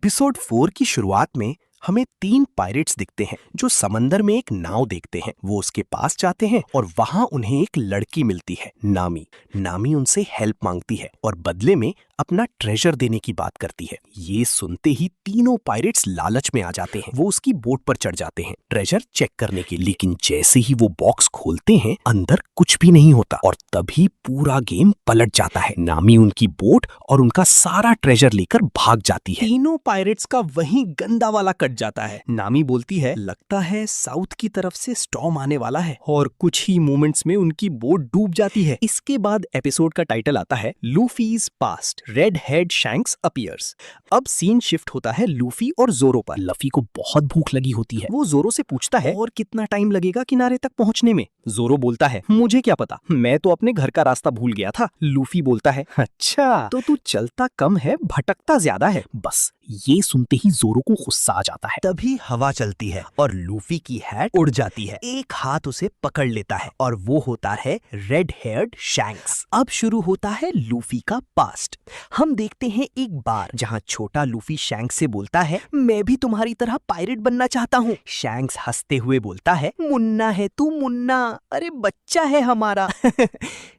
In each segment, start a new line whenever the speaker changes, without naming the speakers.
Episode 4 की शुरुआत में हमें 3 पायरेट्स दिखते हैं जो समंदर में एक नाव देखते हैं। वो उसके पास जाते हैं और वहां उन्हें एक लड़की मिलती है, नामी। नामी उनसे हेल्प मांगती है और बदले में अपना ट्रेजर देने की बात करती है। ये सुनते ही तीनों पायरेट्स लालच में आ जाते हैं। वो उसकी बोट पर चढ़ जाते हैं ट्रेजर चेक करने के लिए। लेकिन जैसे ही वो बॉक्स खोलते हैं अंदर कुछ भी नहीं होता और तभी पूरा गेम पलट जाता है। नामी उनकी बोट और उनका सारा ट्रेजर लेकर भाग जाती है। तीनों पायरेट्स का वहीं गंदा वाला कट जाता है। नामी बोलती है, लगता है साउथ की तरफ से स्टॉर्म आने वाला है, और कुछ ही मोमेंट्स में उनकी बोट डूब जाती है। इसके बाद एपिसोड का टाइटल आता है लूफीज past, red head shanks appears. अब सीन शिफ्ट होता है लूफी और जोरो पर। लफी को बहुत भूख लगी होती है। वो जोरो से पूछता है, और कितना टाइम लगेगा किनारे तक पहुंचने में? जोरो बोलता है, मुझे क्या पता, मैं तो अपने घर का रास्ता भूल गया था। लूफी बोलता है, अच्छा तो तू चलता कम है, भटकता ज्यादा है। बस ये सुनते ही जोरो को गुस्सा आ जाता है। तभी हवा चलती है और लूफी की हैट उड़ जाती है। एक हाथ उसे पकड़ लेता है और वो होता है रेड हेयर्ड शैंक्स। अब शुरू होता है लूफी का पास्ट। हम देखते हैं एक बार जहां छोटा लूफी शैंक्स से बोलता है, मैं भी तुम्हारी तरह पायरेट बनना चाहता हूँ। शैंक्स हंसते हुए बोलता है, मुन्ना है तू मुन्ना, अरे बच्चा है हमारा।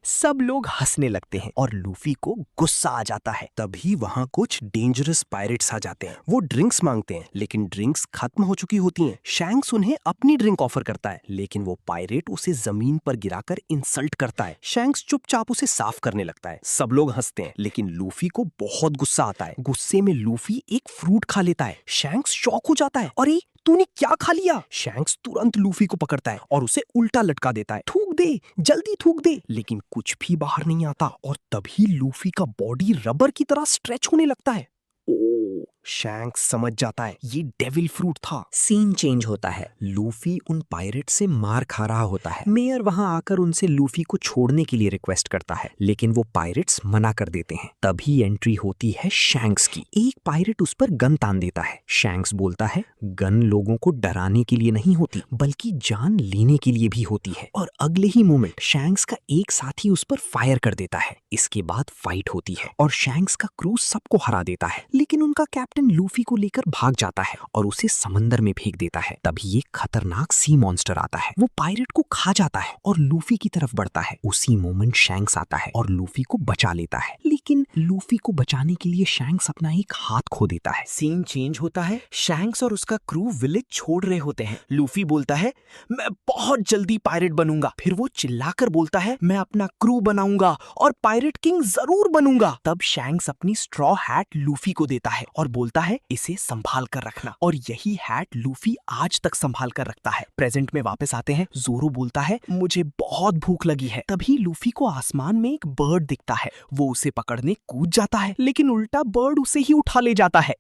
सब लोग हंसने लगते हैं और लूफी को गुस्सा आ जाता है। तभी वहां कुछ डेंजरस पायरेट्स आ जाते हैं। वो ड्रिंक्स मांगते हैं लेकिन ड्रिंक्स खत्म हो चुकी होती हैं। शैंक्स उन्हें अपनी ड्रिंक ऑफर करता है लेकिन वो पायरेट उसे जमीन पर गिराकर इंसल्ट करता है। शैंक्स चुपचाप उसे साफ करने लगता है। सब लोग हंसते हैं लेकिन लूफी को बहुत गुस्सा आता है। गुस्से में लूफी एक फ्रूट खा लेता है। शैंक्स शॉक हो जाता है, अरे तूने क्या खा लिया? शैंक्स तुरंत लूफी को पकड़ता है और उसे उल्टा लटका देता है। थूक दे, जल्दी थूक दे। लेकिन कुछ भी बाहर नहीं आता और तभी लूफी का बॉडी रबर की तरह स्ट्रेच होने लगता है। ओ, शैंक्स समझ जाता है ये डेविल फ्रूट था। सीन चेंज होता है। लूफी उन पायरेट से मार खा रहा होता है। मेयर वहां आकर उनसे लूफी को छोड़ने के लिए रिक्वेस्ट करता है लेकिन वो पायरेट्स मना कर देते हैं। तभी एंट्री होती है शैंक्स की। एक पायरेट उस पर गन तान देता है। शैंक्स बोलता है, गन लोगों को डराने के लिए नहीं होती बल्कि जान लेने के लिए भी होती है। और अगले ही मोमेंट शैंक्स का एक साथी उस पर फायर कर देता है। इसके बाद फाइट होती है और शैंक्स का क्रू सबको हरा देता है लेकिन उनका कैप्टन लूफी को लेकर भाग जाता है और उसे समंदर में फेंक देता है। तभी एक खतरनाक सी मॉन्स्टर आता है। वो पायरेट को खा जाता है और लूफी की तरफ बढ़ता है। उसी मोमेंट शैंक्स आता है और लूफी को बचा लेता है लेकिन लूफी को बचाने के लिए शैंक्स अपना एक हाथ खो देता है। सीन चेंज होता है। शैंक्स और उसका क्रू विलेज छोड़ रहे होते हैं। लूफी बोलता है, मैं बहुत जल्दी पायरेट बनूंगा। फिर वो चिल्लाकर बोलता है, मैं अपना क्रू बनाऊंगा और पायरेट किंग जरूर बनूंगा। तब शैंक्स अपनी स्ट्रॉ हैट लूफी को देता है और बोलता है, इसे संभाल कर रखना। और यही हैट लूफी आज तक संभाल कर रखता है। प्रेजेंट में वापस आते हैं। जोरो बोलता है, मुझे बहुत भूख लगी है। तभी लूफी को आसमान में एक बर्ड दिखता है। वो उसे पकड़ने कूद जाता है लेकिन उल्टा बर्ड उसे ही उठा ले जाता है।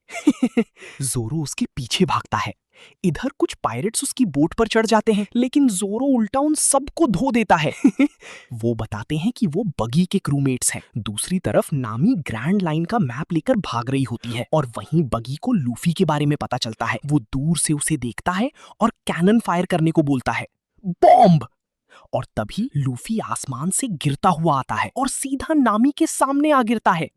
जोरो उसके पीछे भागता है। इधर कुछ पायरेट्स उसकी बोट पर चढ़ जाते हैं लेकिन जोरो उल्टा उन सबको धो देता है। वो बताते हैं कि वो बगी के क्रूमेट्स हैं। दूसरी तरफ नामी ग्रैंड लाइन का मैप लेकर भाग रही होती है और वहीं बगी को लूफी के बारे में पता चलता है। वो दूर से उसे देखता है और कैनन फायर करने को बोलता है, बॉम्ब। और तभी लूफी आसमान से गिरता हुआ आता है और सीधा नामी के सामने आ गिरता है।